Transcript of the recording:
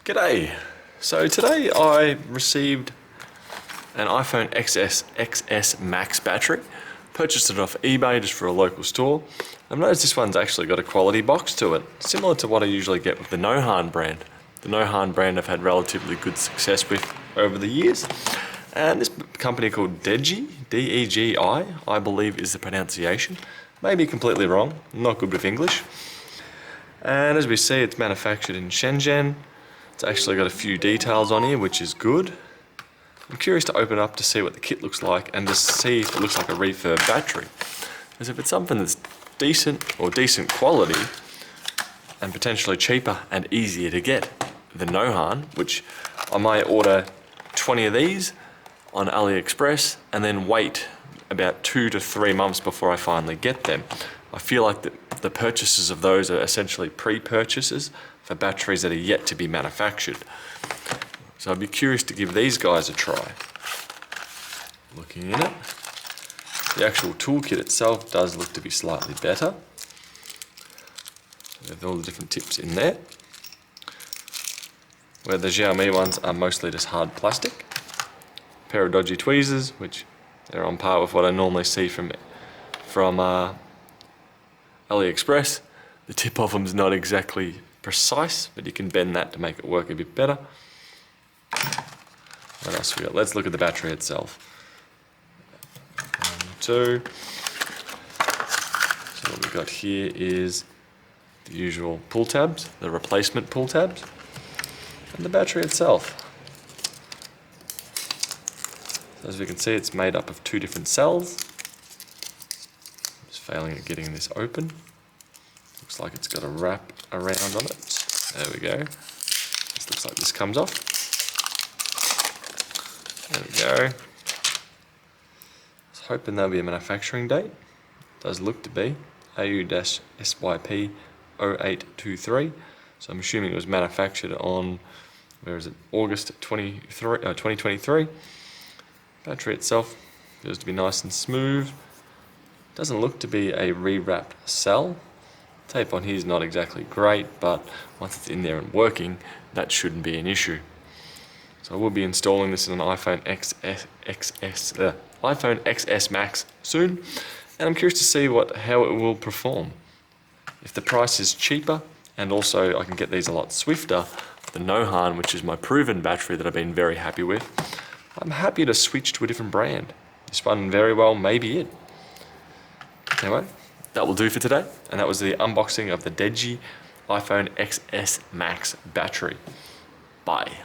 G'day! So today I received an iPhone XS Max battery. Purchased it off eBay just for a local store. I've noticed this one's actually got a quality box to it, similar to what I usually get with the Nohon brand. The Nohon brand I've had relatively good success with over the years. And this company called Deji, D-E-G-I, I believe is the pronunciation. Maybe completely wrong, I'm not good with English. And as we see, it's manufactured in Shenzhen. It's actually got a few details on here, which is good. I'm curious to open up to see what the kit looks like and to see if it looks like a refurb battery. Because if it's something that's decent or decent quality and potentially cheaper and easier to get than Nohon, which I might order 20 of these on AliExpress and then wait about 2 to 3 months before I finally get them. I feel like the purchases of those are essentially pre-purchases for batteries that are yet to be manufactured. So I'd be curious to give these guys a try. Looking in it, the actual toolkit itself does look to be slightly better. With all the different tips in there. Where the Xiaomi ones are mostly just hard plastic. A pair of dodgy tweezers, which they're on par with what I normally see from AliExpress. The tip of them is not exactly precise, but you can bend that to make it work a bit better. What else we got? Let's look at the battery itself. 1, 2. So what we've got here is the usual pull tabs, the replacement pull tabs, and the battery itself. So as we can see, it's made up of 2 different cells. I'm just failing at getting this open. Looks like it's got a wrap around on it. There we go. This looks like this comes off. There we go. I was hoping there'll be a manufacturing date. Does look to be AU-SYP 0823. So I'm assuming it was manufactured on, where is it, August 2023. Battery itself appears to be nice and smooth. Doesn't look to be a rewrapped cell. Tape on here is not exactly great, but once it's in there and working, that shouldn't be an issue. So I will be installing this in an iPhone XS Max soon, and I'm curious to see how it will perform. If the price is cheaper, and also I can get these a lot swifter, the Nohon, which is my proven battery that I've been very happy with, I'm happy to switch to a different brand. This one very well may be it. Anyway, that will do for today, and that was the unboxing of the Deji iPhone XS Max battery. Bye.